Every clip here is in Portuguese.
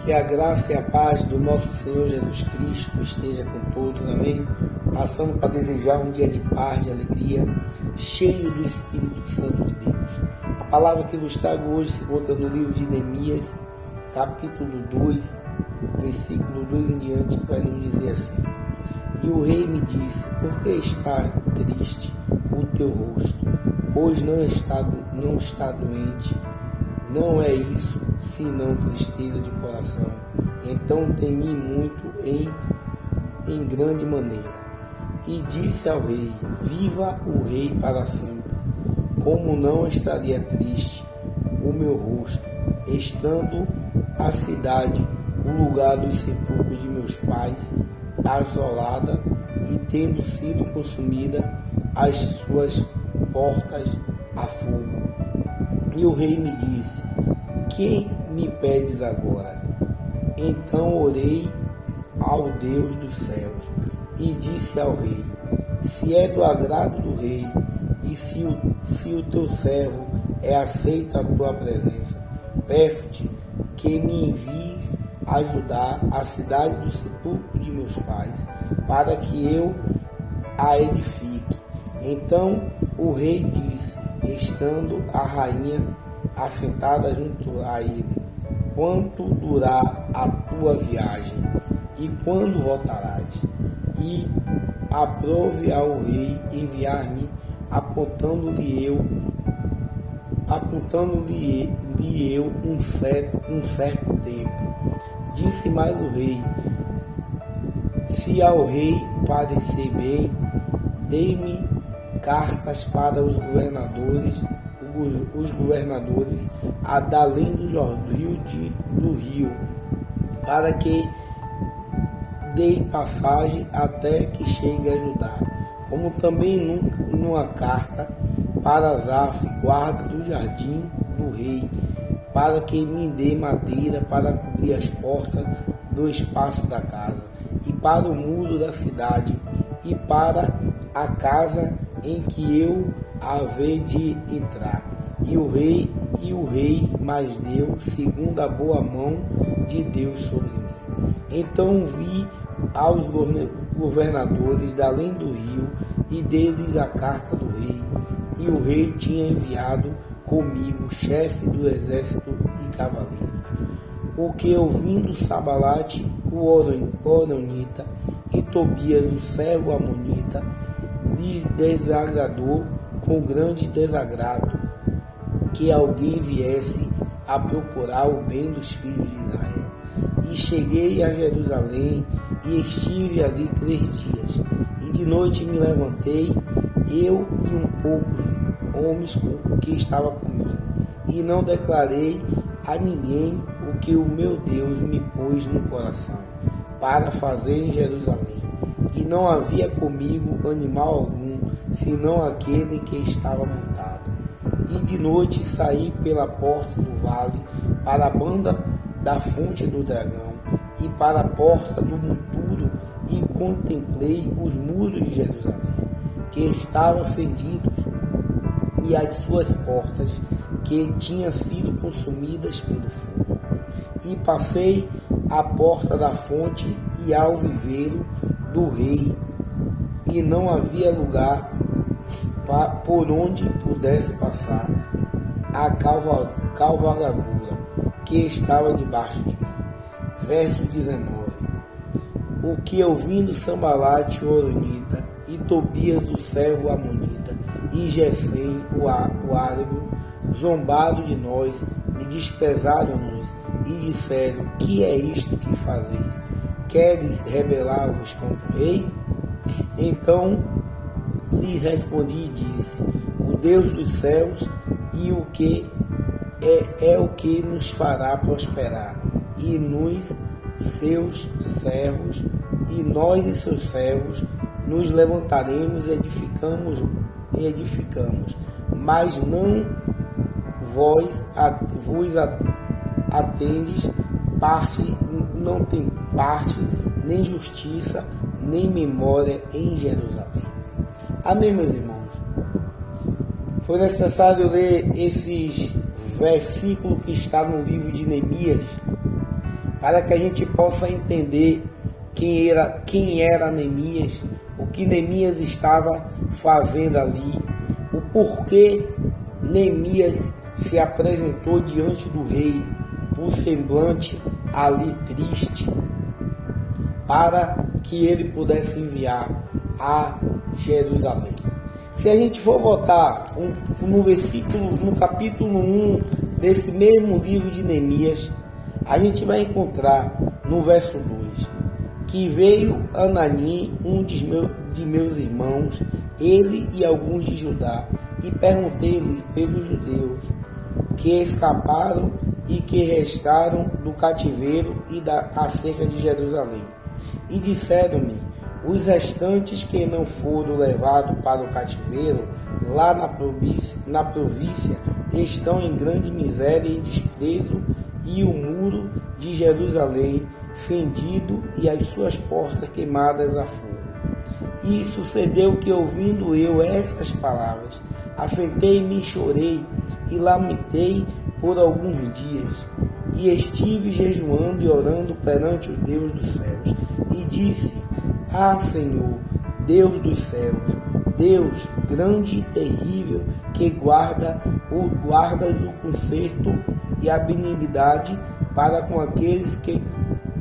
Que a graça e a paz do nosso Senhor Jesus Cristo esteja com todos, amém? Passando para desejar um dia de paz, de alegria, cheio do Espírito Santo de Deus. A palavra que vos trago hoje se encontra no livro de Neemias, capítulo 2, versículo 2 em diante, que vai nos dizer assim: E o rei me disse: Por que está triste o teu rosto? Pois não está doente. Não é isso, senão tristeza de coração. Então temi muito em grande maneira. E disse ao rei: Viva o rei para sempre. Como não estaria triste o meu rosto, estando a cidade, o lugar dos sepulcros de meus pais, assolada e tendo sido consumida as suas portas a fogo. E o rei me disse: Que me pedes agora? Então orei ao Deus dos céus e disse ao rei: Se é do agrado do rei e se o teu servo é aceito a tua presença, peço-te que me envies ajudar a cidade do sepulcro de meus pais, para que eu a edifique. Então o rei disse, estando a rainha assentada junto a ele: Quanto durar a tua viagem? E quando voltarás? E aprove ao rei enviar-me, apontando-lhe eu um certo tempo. Disse mais o rei: Se ao rei parecer bem, dê-me cartas para os governadores a da além do rio, para que dê passagem até que chegue a Judá, como também numa carta para Asaf, guarda do jardim do rei, para que me dê madeira para cobrir as portas do espaço da casa, e para o muro da cidade, e para a casa em que eu havei de entrar. E o rei mais deu, segundo a boa mão de Deus sobre mim. Então vi aos governadores da além do rio, e deles a carta do rei. E o rei tinha enviado comigo chefe do exército e cavaleiros. O que ouvindo Sambalate, o Horonita, e Tobias, o servo amonita, lhes desagradou com grande desagrado que alguém viesse a procurar o bem dos filhos de Israel. E cheguei a Jerusalém e estive ali 3 dias. E de noite me levantei, eu e um poucos homens que estavam comigo, e não declarei a ninguém o que o meu Deus me pôs no coração para fazer em Jerusalém. E não havia comigo animal algum, senão aquele em que estava montado. E de noite saí pela porta do vale, para a banda da fonte do dragão, e para a porta do monturo, e contemplei os muros de Jerusalém, que estavam fendidos, e as suas portas, que tinham sido consumidas pelo fogo. E passei à porta da fonte e ao viveiro do rei, e não havia lugar por onde pudesse passar a cavalgadura que estava debaixo de mim. Verso 19. O que ouvindo Sambalate, o Horonita, e Tobias, o servo amonita, e Gesem, o árabe, zombaram de nós, e desprezaram-nos, e disseram: Que é isto que fazeis? Queres rebelar-vos contra o rei? Então lhes respondi e disse: O Deus dos céus e o que é o que nos fará prosperar, e nos seus servos, e nós e seus servos nos levantaremos e edificamos, mas não vos atendes parte, não tem parte, nem justiça, nem memória em Jerusalém. Amém, meus irmãos? Foi necessário ler esses versículos que está no livro de Neemias para que a gente possa entender quem era Neemias, o que Neemias estava fazendo ali, o porquê Neemias se apresentou diante do rei, por semblante ali triste, para que ele pudesse enviar a Jerusalém. Se a gente for voltar no capítulo 1 desse mesmo livro de Neemias, a gente vai encontrar no verso 2, que veio Anani, um de meus irmãos, ele e alguns de Judá, e perguntei-lhe pelos judeus que escaparam e que restaram do cativeiro e acerca de Jerusalém. E disseram-me: os restantes que não foram levados para o cativeiro, lá na província, estão em grande miséria e desprezo, e o muro de Jerusalém fendido e as suas portas queimadas a fogo. E sucedeu que, ouvindo eu essas palavras, assentei-me e chorei e lamentei por alguns dias, e estive jejuando e orando perante o Deus dos céus, e disse: ah, Senhor, Deus dos céus, Deus grande e terrível, que guardas o conserto e a benignidade para com aqueles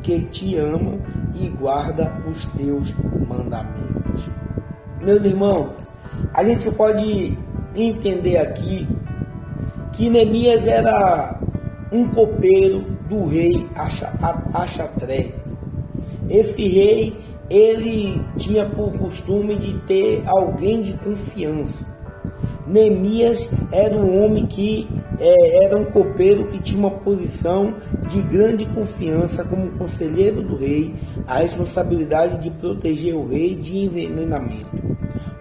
que te amam e guarda os teus mandamentos. Meus irmãos, a gente pode entender aqui que Neemias era um copeiro do rei Axatrés. Esse rei, ele tinha por costume de ter alguém de confiança. Neemias era um homem que era um copeiro que tinha uma posição de grande confiança como conselheiro do rei, a responsabilidade de proteger o rei de envenenamento.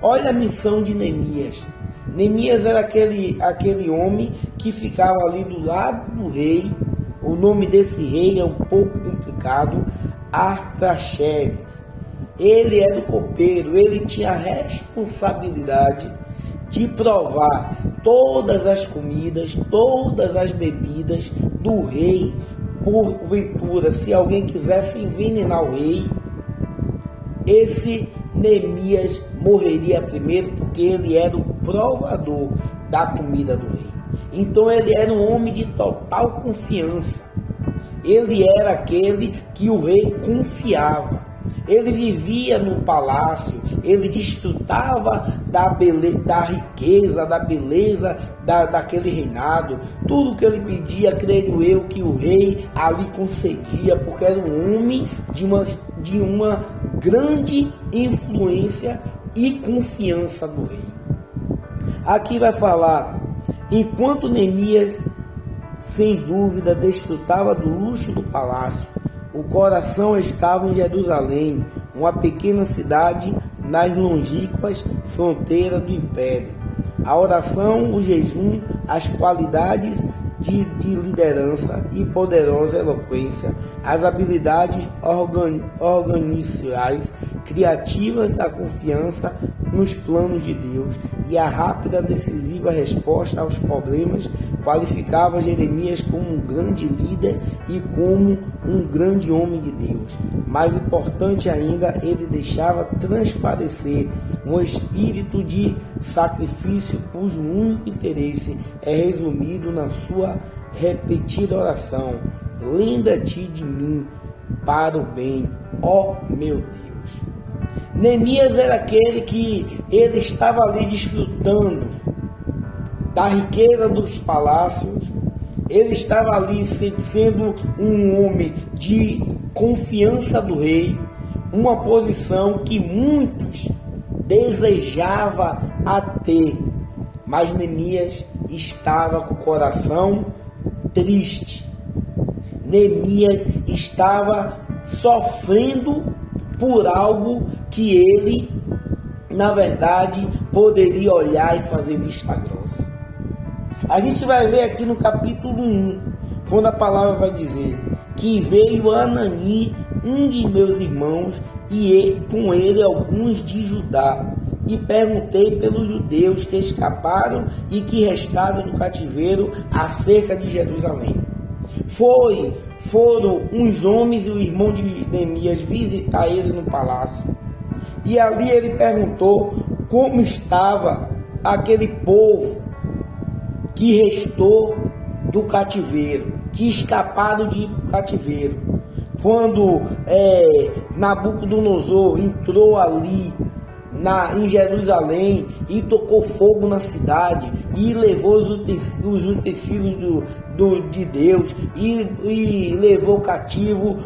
Olha a missão de Neemias. Neemias era aquele homem que ficava ali do lado do rei. O nome desse rei é um pouco complicado, Artaxerxes. Ele era o copeiro, ele tinha a responsabilidade de provar todas as comidas, todas as bebidas do rei. Porventura, se alguém quisesse envenenar o rei, esse Neemias morreria primeiro, porque ele era o provador da comida do rei. Então ele era um homem de total confiança. Ele era aquele que o rei confiava. Ele vivia no palácio, ele desfrutava da beleza, da riqueza, da beleza daquele reinado. Tudo que ele pedia, creio eu, que o rei ali concedia, porque era um homem de uma grande influência e confiança do rei. Aqui vai falar: enquanto Neemias, sem dúvida, desfrutava do luxo do palácio, o coração estava em Jerusalém, uma pequena cidade nas longínquas fronteiras do império. A oração, o jejum, as qualidades de liderança e poderosa eloquência, as habilidades organizacionais, criativas da confiança nos planos de Deus e a rápida, decisiva resposta aos problemas qualificava Jeremias como um grande líder e como um grande homem de Deus. Mais importante ainda, ele deixava transparecer um espírito de sacrifício cujo único interesse é resumido na sua repetida oração: lembra-te de mim para o bem, ó meu Deus. Neemias era aquele que ele estava ali desfrutando da riqueza dos palácios, ele estava ali sendo um homem de confiança do rei, uma posição que muitos desejavam a ter, mas Neemias estava com o coração triste. Neemias estava sofrendo por algo que ele, na verdade, poderia olhar e fazer vista grossa. A gente vai ver aqui no capítulo 1, quando a palavra vai dizer que veio Anani, um de meus irmãos, e com ele alguns de Judá, e perguntei pelos judeus que escaparam e que restaram do cativeiro acerca de Jerusalém. foram uns homens e o irmão de Neemias visitar ele no palácio. E ali ele perguntou como estava aquele povo que restou do cativeiro, que escaparam de ir para o cativeiro. Quando Nabucodonosor entrou ali em Jerusalém e tocou fogo na cidade e levou os utensílios de Deus e levou cativo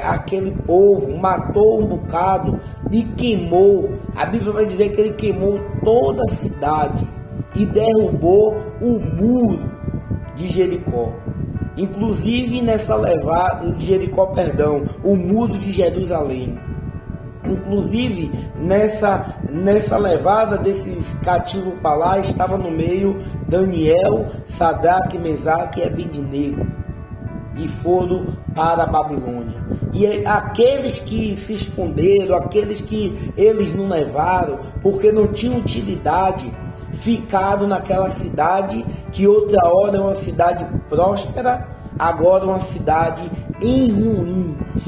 aquele povo, matou um bocado e queimou. A Bíblia vai dizer que ele queimou toda a cidade e derrubou o muro de Jericó. Inclusive nessa levada de Jericó, o muro de Jerusalém. Inclusive nessa levada desses cativos para lá estava no meio Daniel, Sadraque, Mesaque e Abednego, e foram para a Babilônia. E aqueles que se esconderam, aqueles que eles não levaram porque não tinham utilidade, ficaram naquela cidade que outra hora é uma cidade próspera, agora uma cidade em ruínas,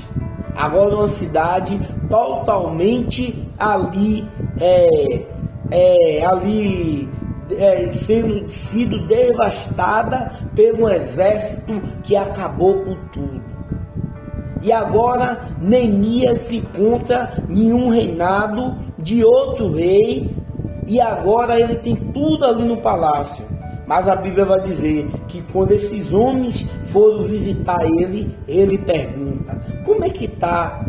agora uma cidade totalmente sendo sido devastada pelo exército que acabou com tudo. E agora Neemias se encontra em um reinado de outro rei, e agora ele tem tudo ali no palácio. Mas a Bíblia vai dizer que quando esses homens foram visitar ele pergunta: como é que está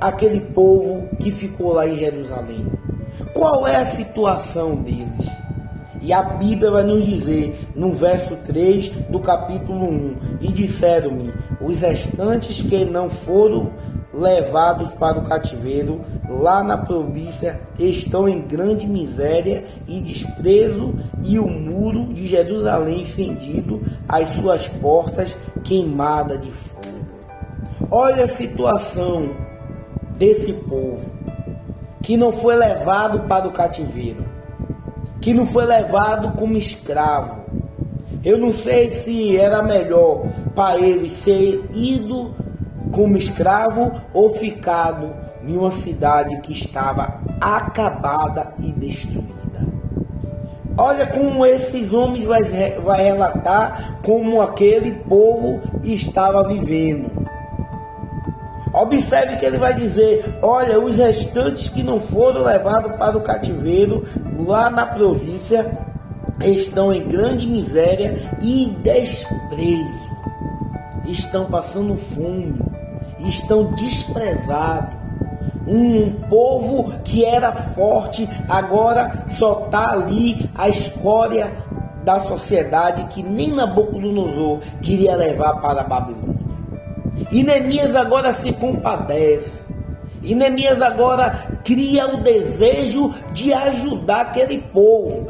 aquele povo que ficou lá em Jerusalém? Qual é a situação deles? E a Bíblia vai nos dizer, no verso 3 do capítulo 1, e disseram-me: os restantes que não foram levados para o cativeiro lá na província estão em grande miséria e desprezo, e o muro de Jerusalém fendido, as suas portas queimadas de fogo. Olha a situação desse povo que não foi levado para o cativeiro, que não foi levado como escravo. Eu não sei se era melhor para ele ser ido como escravo ou ficado em uma cidade que estava acabada e destruída. Olha como esses homens vai relatar como aquele povo estava vivendo. Observe que ele vai dizer: olha, os restantes que não foram levados para o cativeiro lá na província estão em grande miséria e desprezo, estão passando fome, estão desprezados. Um povo que era forte agora só está ali a escória da sociedade que nem Nabucodonosor queria levar para a Babilônia. E Neemias agora se compadece. E Neemias agora cria o desejo de ajudar aquele povo.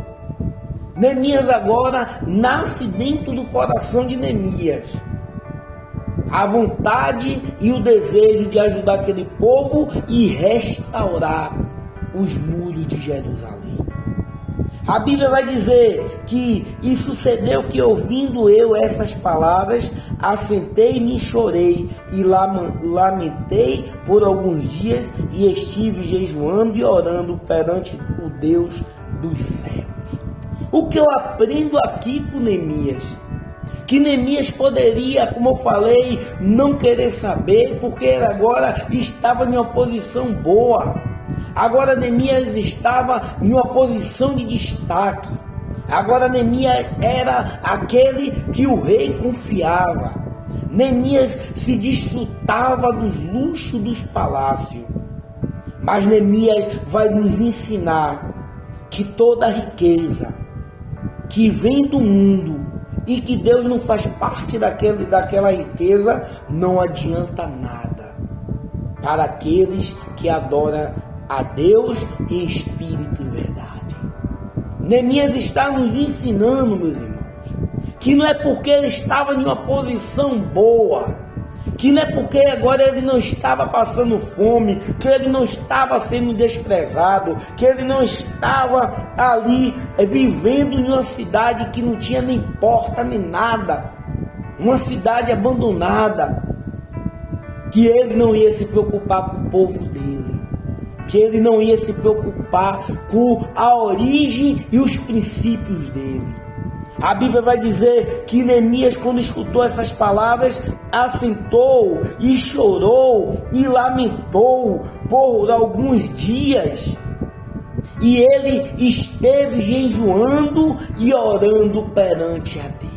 Neemias agora nasce dentro do coração de Neemias a vontade e o desejo de ajudar aquele povo e restaurar os muros de Jerusalém. A Bíblia vai dizer que e sucedeu que, ouvindo eu essas palavras, assentei-me e chorei e lamentei por alguns dias, e estive jejuando e orando perante o Deus dos céus. O que eu aprendo aqui com Neemias? Que Neemias poderia, como eu falei, não querer saber, porque ele agora estava em uma posição boa. Agora Neemias estava em uma posição de destaque. Agora Neemias era aquele que o rei confiava. Neemias se desfrutava dos luxos dos palácios. Mas Neemias vai nos ensinar que toda riqueza que vem do mundo e que Deus não faz parte daquela riqueza, não adianta nada para aqueles que adoram a Deus em espírito e verdade. Neemias está nos ensinando, meus irmãos, que não é porque ele estava em uma posição boa, que não é porque agora ele não estava passando fome, que ele não estava sendo desprezado, que ele não estava ali vivendo em uma cidade que não tinha nem porta nem nada, uma cidade abandonada, que ele não ia se preocupar com o povo dele, que ele não ia se preocupar com a origem e os princípios dele. A Bíblia vai dizer que Neemias, quando escutou essas palavras, assentou e chorou e lamentou por alguns dias. E ele esteve jejuando e orando perante a Deus.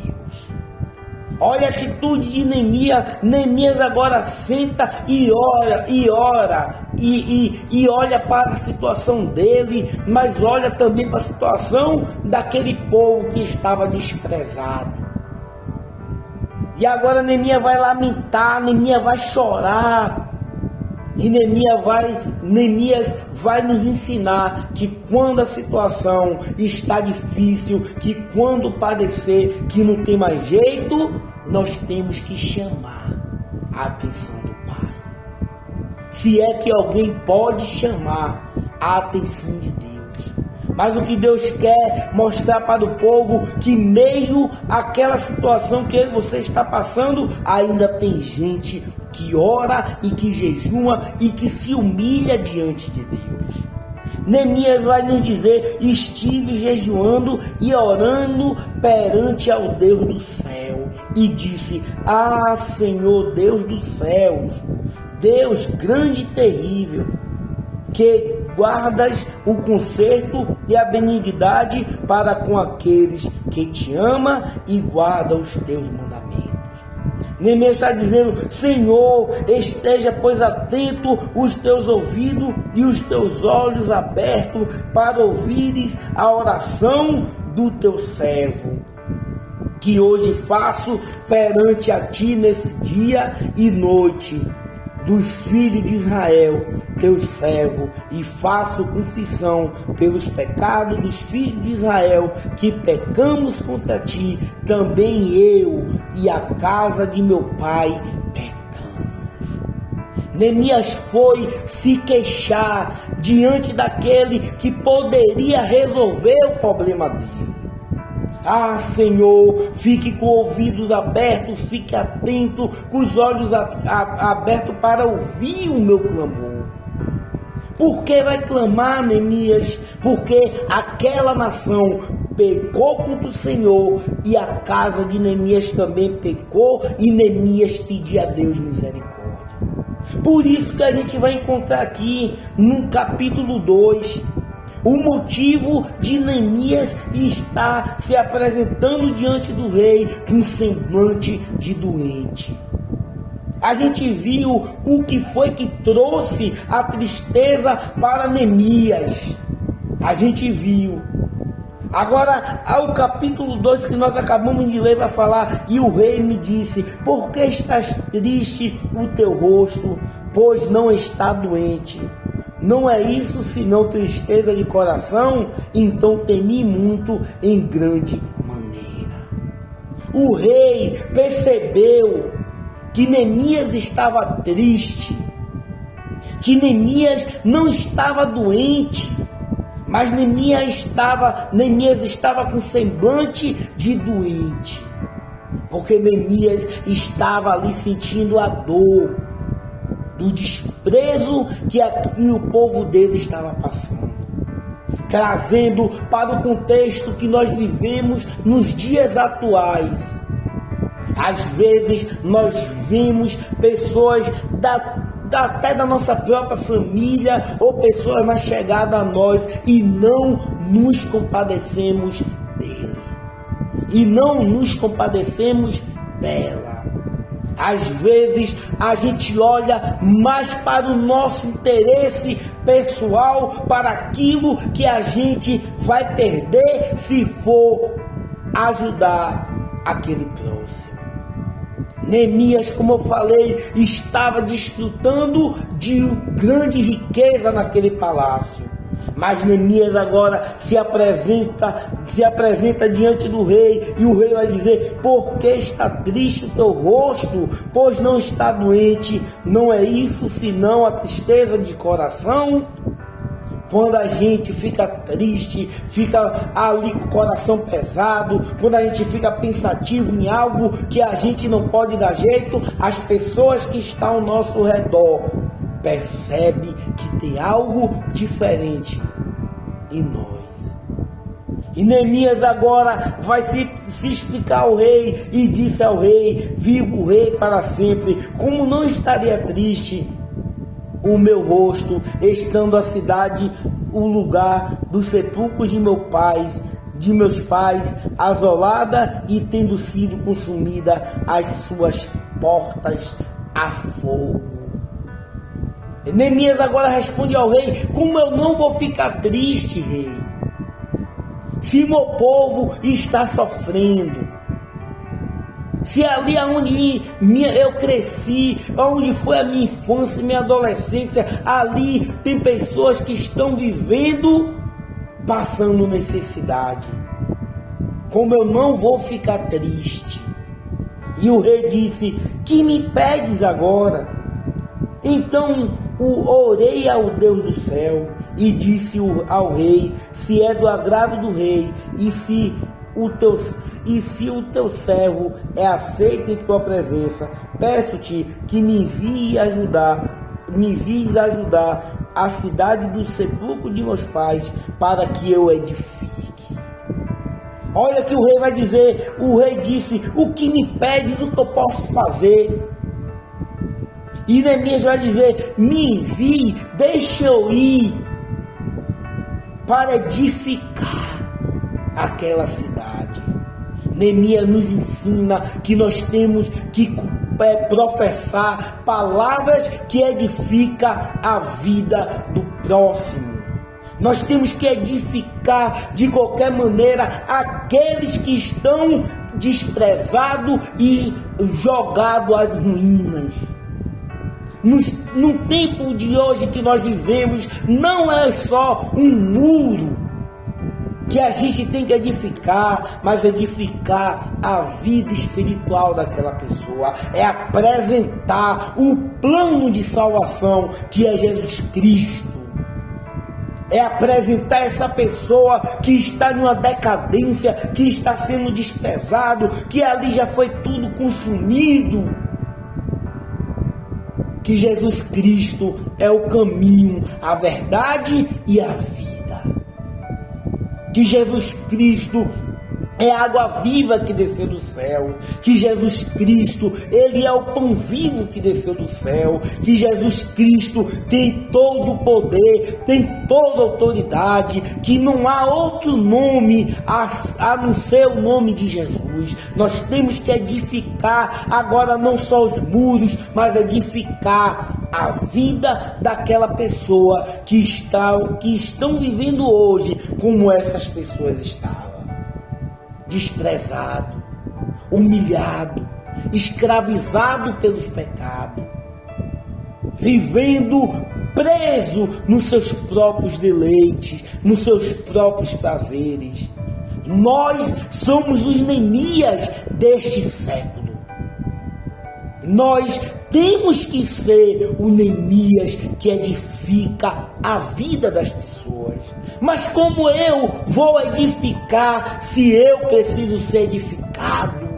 Olha a atitude de Neemias. Neemias agora senta e ora, e olha para a situação dele, mas olha também para a situação daquele povo que estava desprezado. E agora Neemias vai lamentar, Neemias vai chorar. E Neemias vai nos ensinar que quando a situação está difícil, que quando parecer que não tem mais jeito, nós temos que chamar a atenção do Pai. Se é que alguém pode chamar a atenção de Deus. Mas o que Deus quer mostrar para o povo, que meio àquela situação que você está passando, ainda tem gente que ora e que jejua e que se humilha diante de Deus. Neemias vai nos dizer: estive jejuando e orando perante ao Deus do céu, e disse: ah, Senhor Deus dos céus, Deus grande e terrível, que guardas o conserto e a benignidade para com aqueles que te amam e guardam os teus mandamentos. Neemias está dizendo: Senhor, esteja pois atento os teus ouvidos e os teus olhos abertos para ouvires a oração do teu servo, que hoje faço perante a ti nesse dia e noite, dos filhos de Israel, teu servo, e faço confissão pelos pecados dos filhos de Israel, que pecamos contra ti, também eu e a casa de meu pai pecamos. Neemias foi se queixar diante daquele que poderia resolver o problema dele. Ah, Senhor, fique com ouvidos abertos, fique atento, com os olhos abertos para ouvir o meu clamor. Por que vai clamar, Neemias? Porque aquela nação pecou contra o Senhor e a casa de Neemias também pecou, e Neemias pediu a Deus misericórdia. Por isso que a gente vai encontrar aqui no capítulo 2, o motivo de Neemias estar se apresentando diante do rei com semblante de doente. A gente viu o que foi que trouxe a tristeza para Neemias. A gente viu. Agora, ao capítulo 2 que nós acabamos de ler, vai falar: e o rei me disse: por que estás triste o teu rosto, pois não está doente? Não é isso senão tristeza de coração? Então temi muito em grande maneira. O rei percebeu que Neemias estava triste, que Neemias não estava doente, mas Neemias estava com semblante de doente, porque Neemias estava ali sentindo a dor do desprezo que o povo dele estava passando, trazendo para o contexto que nós vivemos nos dias atuais. Às vezes nós vemos pessoas até da nossa própria família ou pessoas mais chegadas a nós e não nos compadecemos dele, e não nos compadecemos dela. Às vezes a gente olha mais para o nosso interesse pessoal, para aquilo que a gente vai perder se for ajudar aquele próximo. Neemias, como eu falei, estava desfrutando de grande riqueza naquele palácio. Mas Neemias agora se apresenta diante do rei, e o rei vai dizer: por que está triste o teu rosto, pois não está doente? Não é isso senão a tristeza de coração? quando a gente fica triste, fica ali com o coração pesado, quando a gente fica pensativo em algo que a gente não pode dar jeito, as pessoas que estão ao nosso redor percebem que tem algo diferente em nós. E Neemias agora vai se explicar ao rei e disse ao rei: viva o rei para sempre, como não estaria triste o meu rosto, estando a cidade, o lugar dos sepulcros de meus pais, assolada e tendo sido consumida as suas portas a fogo. Neemias agora responde ao rei: como eu não vou ficar triste, rei, se meu povo está sofrendo? Se ali onde eu cresci, onde foi a minha infância, minha adolescência, ali tem pessoas que estão vivendo, passando necessidade. Como eu não vou ficar triste? E o rei disse: que me pedes agora? Então orei ao Deus do céu e disse ao rei: se é do agrado do rei e se o teu servo é aceito em tua presença, peço-te que me envies ajudar a cidade do sepulcro de meus pais, para que eu edifique. Olha que o rei vai dizer, o rei disse: o que me pedes, o que eu posso fazer? E Neemias vai dizer: me envie, deixa eu ir para edificar aquela cidade. Neemias nos ensina que nós temos que professar palavras que edificam a vida do próximo. Nós temos que edificar de qualquer maneira aqueles que estão desprezados e jogados às ruínas. No tempo de hoje que nós vivemos, não é só um muro que a gente tem que edificar, mas edificar a vida espiritual daquela pessoa, é apresentar o plano de salvação que é Jesus Cristo, é apresentar essa pessoa que está numa decadência, que está sendo desprezado, que ali já foi tudo consumido, que Jesus Cristo é o caminho, a verdade e a vida. Que Jesus Cristo é a água viva que desceu do céu, que Jesus Cristo, Ele é o pão vivo que desceu do céu, que Jesus Cristo tem todo o poder, tem toda a autoridade, que não há outro nome a não ser o nome de Jesus. Nós temos que edificar agora não só os muros, mas edificar a vida daquela pessoa que estão vivendo hoje como essas pessoas estavam. Desprezado, humilhado, escravizado pelos pecados, vivendo preso nos seus próprios deleites, nos seus próprios prazeres. Nós somos os Neemias deste século. Nós temos que ser o Neemias que edifica a vida das pessoas. Mas como eu vou edificar se eu preciso ser edificado?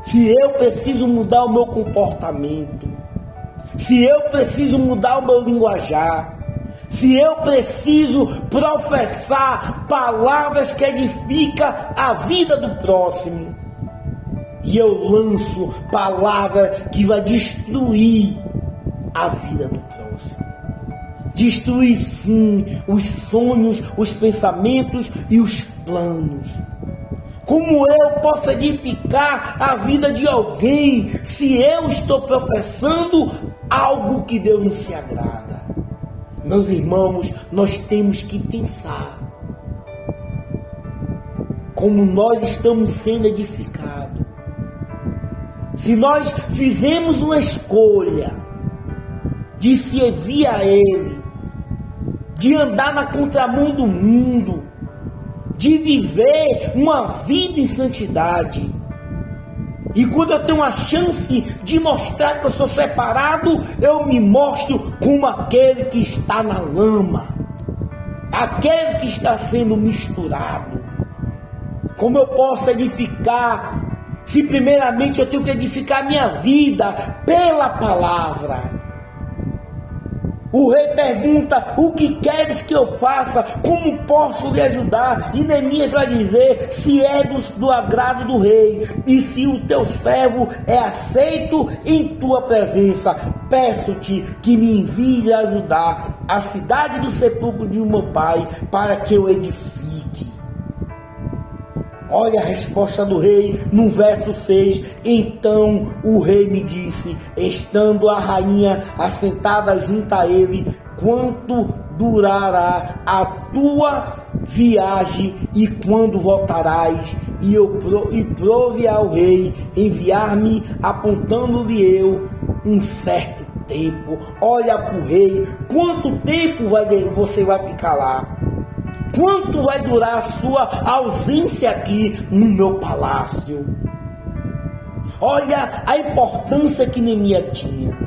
Se eu preciso mudar o meu comportamento? Se eu preciso mudar o meu linguajar? Se eu preciso professar palavras que edificam a vida do próximo? E eu lanço palavra que vai destruir a vida do próximo. Destruir sim os sonhos, os pensamentos e os planos. Como eu posso edificar a vida de alguém se eu estou professando algo que Deus não se agrada? Meus irmãos, nós temos que pensar como nós estamos sendo edificados. Se nós fizemos uma escolha de servir a Ele, de andar na contramão do mundo, de viver uma vida em santidade, e quando eu tenho a chance de mostrar que eu sou separado, eu me mostro como aquele que está na lama. aquele que está sendo misturado. Como eu posso edificar, se primeiramente eu tenho que edificar a minha vida pela palavra? O rei pergunta: o que queres que eu faça? Como posso lhe ajudar? E Neemias vai dizer: se é do agrado do rei, e se o teu servo é aceito em tua presença, peço-te que me envies a ajudar a cidade do sepulcro de meu pai, para que eu edifique. Olha a resposta do rei no verso 6. Então o rei me disse, estando a rainha assentada junto a ele: quanto durará a tua viagem e quando voltarás? E prove ao rei enviar-me, apontando-lhe eu um certo tempo. Olha para o rei: quanto tempo você vai ficar lá? Quanto vai durar a sua ausência aqui no meu palácio? Olha a importância que Neemias tinha.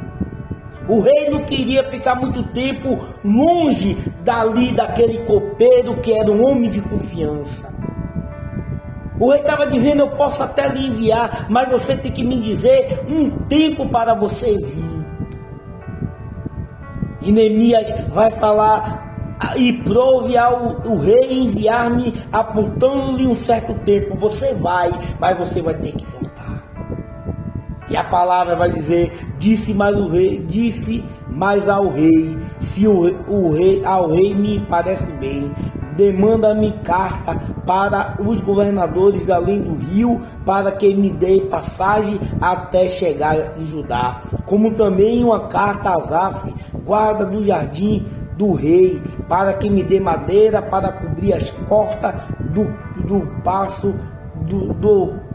O rei não queria ficar muito tempo longe daquele copeiro que era um homem de confiança. O rei estava dizendo: eu posso até lhe enviar, mas você tem que me dizer um tempo para você vir. E Neemias vai falar: e prove ao rei enviar-me, apontando-lhe um certo tempo. Você vai, mas você vai ter que voltar. E a palavra vai dizer: disse mais ao rei, se ao rei me parece bem, demanda-me carta para os governadores além do rio, para que me dê passagem até chegar em Judá, como também uma carta a Asaf, guarda do jardim do rei, para que me dê madeira para cobrir as portas do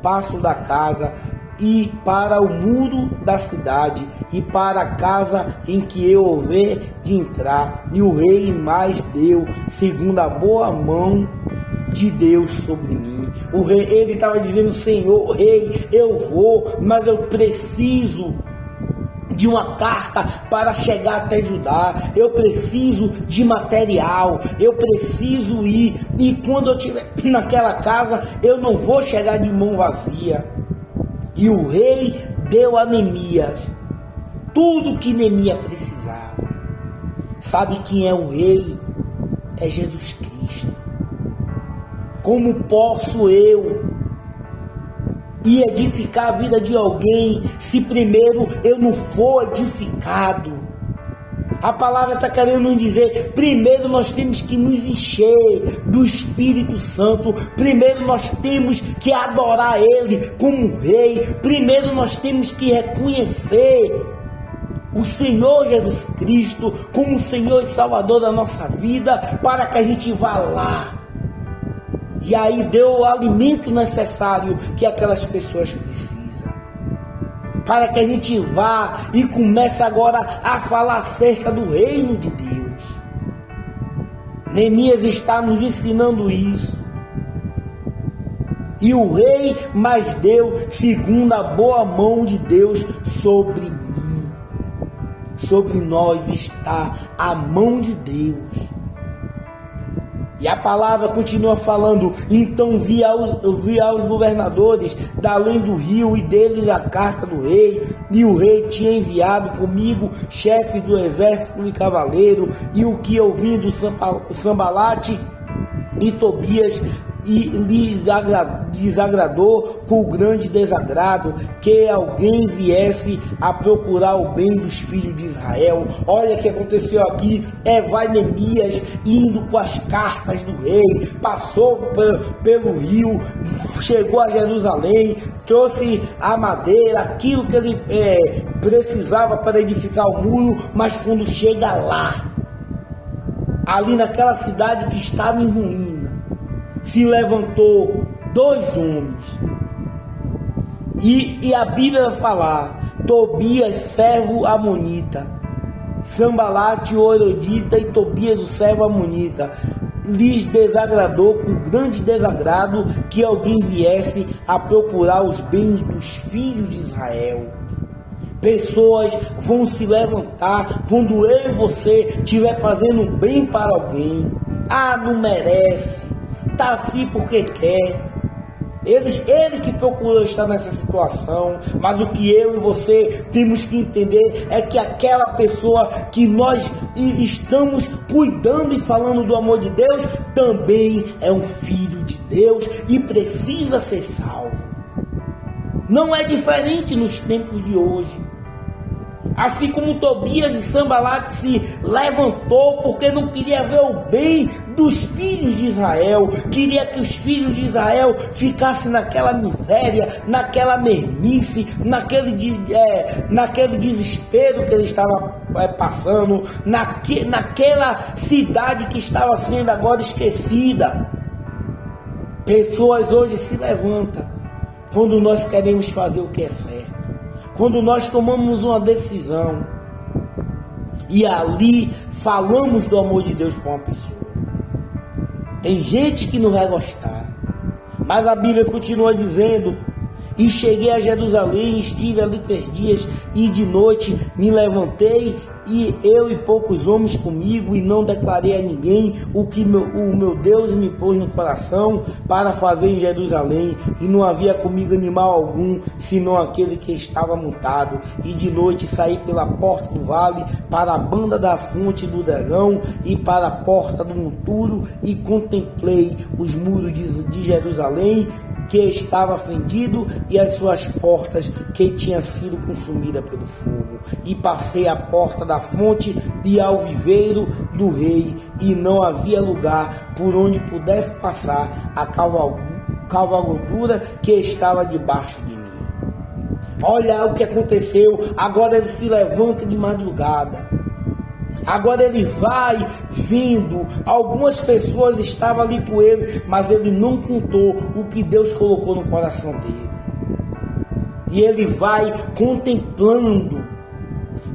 passo da casa, e para o muro da cidade, e para a casa em que eu houver de entrar. E o rei mais deu, segundo a boa mão de Deus sobre mim. O rei, ele estava dizendo: Senhor, rei, eu vou, mas eu preciso de uma carta para chegar até Judá, eu preciso de material, eu preciso ir, e quando eu estiver naquela casa, eu não vou chegar de mão vazia. E o rei deu a Neemias tudo que Neemias precisava. Sabe quem é o rei? É Jesus Cristo. Como posso eu e edificar a vida de alguém se primeiro eu não for edificado? A palavra está querendo dizer: primeiro nós temos que nos encher do Espírito Santo, primeiro nós temos que adorar Ele como Rei, primeiro nós temos que reconhecer o Senhor Jesus Cristo como Senhor e Salvador da nossa vida, para que a gente vá lá e aí dê o alimento necessário que aquelas pessoas precisam, para que a gente vá e comece agora a falar acerca do reino de Deus. Neemias está nos ensinando isso. E o rei mais deu, segundo a boa mão de Deus sobre mim. Sobre nós está a mão de Deus. E a palavra continua falando: então vi aos governadores da além do rio, e deles a carta do rei, e o rei tinha enviado comigo chefes do exército e cavaleiro, e o que eu vi do Sambalate e Tobias, e lhes desagradou com grande desagrado que alguém viesse a procurar o bem dos filhos de Israel. Olha o que aconteceu aqui. Vai Neemias indo com as cartas do rei, passou pelo rio, chegou a Jerusalém, trouxe a madeira, aquilo que ele precisava para edificar o muro, mas quando chega lá, ali naquela cidade que estava em ruína, se levantou 2 homens, e a Bíblia vai falar: Tobias, servo amonita, Sambalate, o horodita, e Tobias, o servo amonita, lhes desagradou com grande desagrado que alguém viesse a procurar os bens dos filhos de Israel. Pessoas vão se levantar quando eu e você estiver fazendo bem para alguém. Ah, não merece, tá assim porque quer. Ele que procurou estar nessa situação, mas o que eu e você temos que entender é que aquela pessoa que nós estamos cuidando e falando do amor de Deus, também é um filho de Deus e precisa ser salvo. Não é diferente nos tempos de hoje. Assim como Tobias e Sanbalat se levantou porque não queria ver o bem dos filhos de Israel, queria que os filhos de Israel ficassem naquela miséria, naquela mermice, naquele desespero que ele estava passando, naquela cidade que estava sendo agora esquecida. Pessoas hoje se levantam quando nós queremos fazer o que é certo. Quando nós tomamos uma decisão e ali falamos do amor de Deus para uma pessoa. Tem gente que não vai gostar, mas a Bíblia continua dizendo: e cheguei a Jerusalém, estive ali 3 dias, e de noite me levantei, e eu e poucos homens comigo, e não declarei a ninguém o que o meu Deus me pôs no coração para fazer em Jerusalém, e não havia comigo animal algum, senão aquele que estava montado. E de noite saí pela porta do vale, para a banda da fonte do dragão, e para a porta do monturo, e contemplei os muros de Jerusalém, que estava fendido, e as suas portas que tinha sido consumida pelo fogo. E passei a porta da fonte e ao viveiro do rei, e não havia lugar por onde pudesse passar a cavalgadura que estava debaixo de mim. Olha o que aconteceu. Agora ele se levanta de madrugada. Agora ele vai vindo. Algumas pessoas estavam ali com ele, mas ele não contou o que Deus colocou no coração dele. E ele vai contemplando.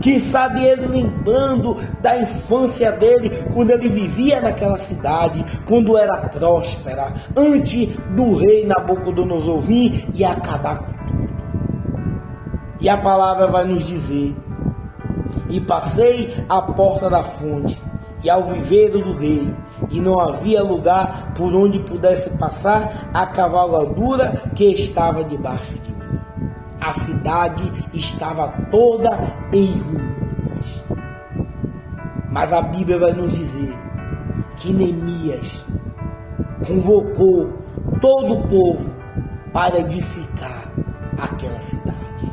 Quem sabe ele lembrando da infância dele, quando ele vivia naquela cidade, quando era próspera, antes do rei Nabucodonosor vir e acabar com tudo. E a palavra vai nos dizer: e passei à porta da fonte e ao viveiro do rei, e não havia lugar por onde pudesse passar a cavalgadura que estava debaixo de mim. A cidade estava toda em ruínas. Mas a Bíblia vai nos dizer que Neemias convocou todo o povo para edificar aquela cidade.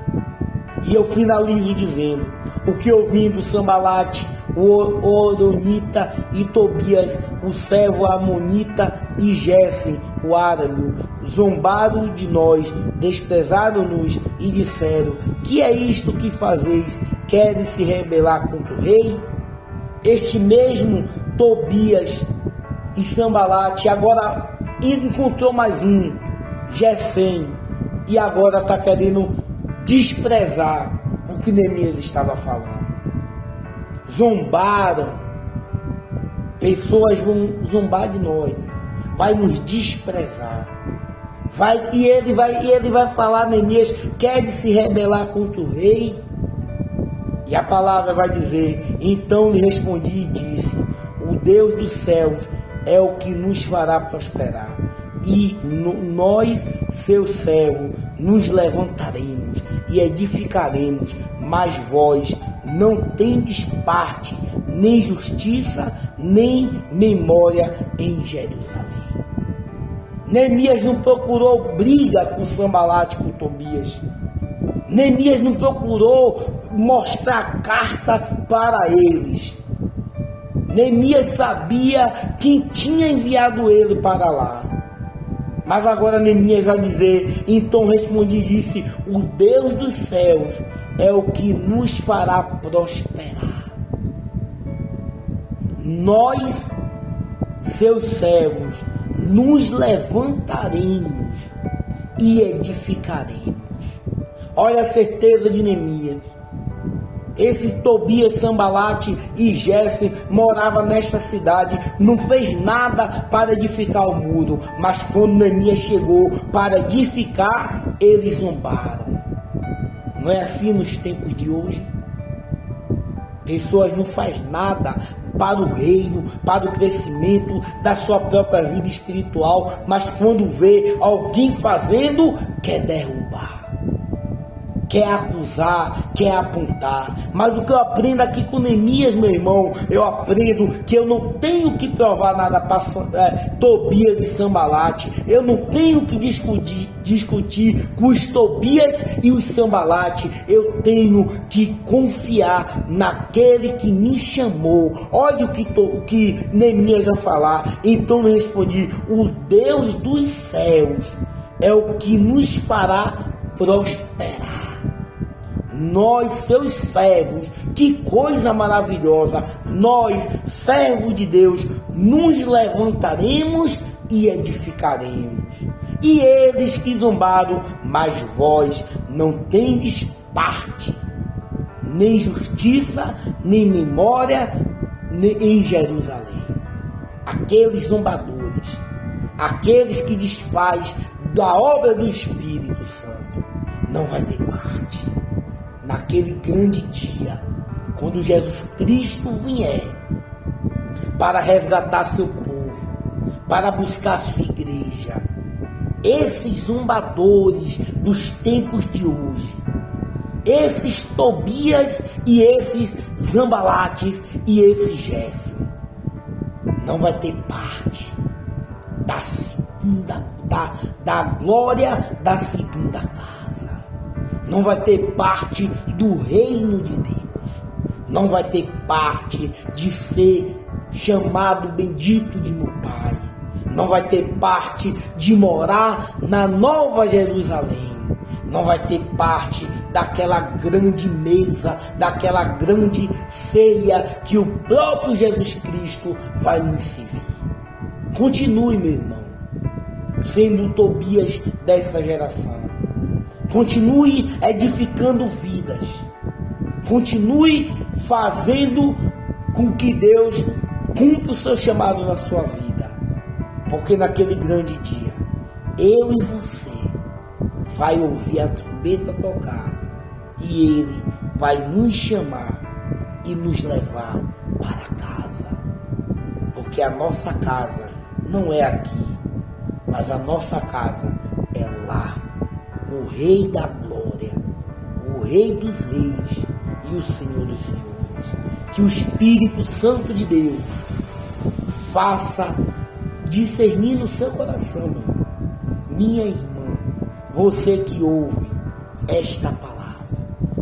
E eu finalizo dizendo: o que ouvindo Sanbalat, o Horonita, e Tobias, o servo amonita, e Gesem, o árabio, zombaram de nós, desprezaram-nos e disseram: que é isto que fazeis? Queres se rebelar contra o rei? Este mesmo Tobias e Sanbalat agora encontrou mais um, Gesem, e agora está querendo desprezar o que Neemias estava falando. Zombaram. Pessoas vão zombar de nós, vai nos desprezar. E ele vai falar: Neemias, quer se rebelar contra o rei? E a palavra vai dizer: então lhe respondi e disse: o Deus dos céus é o que nos fará prosperar, e nós, seus servos, nos levantaremos e edificaremos, mas vós não tendes parte, nem justiça, nem memória em Jerusalém. Neemias não procurou briga com Sanbalat, com Tobias. Neemias não procurou mostrar carta para eles. Neemias sabia quem tinha enviado ele para lá. Mas agora Neemias vai dizer: então respondi e disse: o Deus dos céus é o que nos fará prosperar. Nós, seus servos, nos levantaremos e edificaremos. Olha a certeza de Neemias. Esses Tobias, Sanbalat e Gesem moravam nesta cidade, não fez nada para edificar o muro, mas quando Neemias chegou para edificar, eles zombaram. Não é assim nos tempos de hoje? Pessoas não fazem nada para o reino, para o crescimento da sua própria vida espiritual, mas quando vê alguém fazendo, quer derrubar, quer acusar, quer apontar. Mas o que eu aprendo aqui com Neemias, meu irmão, eu aprendo que eu não tenho que provar nada para Tobias e Sambalate. Eu não tenho que discutir com os Tobias e os Sambalate. Eu tenho que confiar naquele que me chamou. Olha o que Neemias vai falar. Então eu respondi: o Deus dos céus é o que nos fará prosperar. Nós, seus servos, que coisa maravilhosa, nós, servos de Deus, nos levantaremos e edificaremos. E eles que zombaram, mas vós não tendes parte, nem justiça, nem memória em Jerusalém. Aqueles zombadores, aqueles que desfaz da obra do Espírito Santo, não vai ter parte. Naquele grande dia, quando Jesus Cristo vier para resgatar seu povo, para buscar sua igreja, esses zombadores dos tempos de hoje, esses Tobias e esses Sambalates e esses Gesem, não vai ter parte da glória da segunda casa. Não vai ter parte do reino de Deus. Não vai ter parte de ser chamado bendito de meu Pai. Não vai ter parte de morar na Nova Jerusalém. Não vai ter parte daquela grande mesa, daquela grande ceia que o próprio Jesus Cristo vai nos servir. Continue, meu irmão, sendo o Tobias dessa geração. Continue edificando vidas. Continue fazendo com que Deus cumpra o seu chamado na sua vida. Porque naquele grande dia, eu e você vai ouvir a trombeta tocar e Ele vai nos chamar e nos levar para casa. Porque a nossa casa não é aqui, mas a nossa casa é lá. O Rei da Glória, o Rei dos Reis e o Senhor dos Senhores. Que o Espírito Santo de Deus faça discernir no seu coração, minha irmã, você que ouve esta palavra.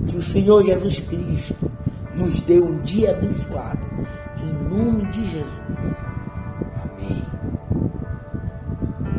Que o Senhor Jesus Cristo nos dê um dia abençoado. Em nome de Jesus.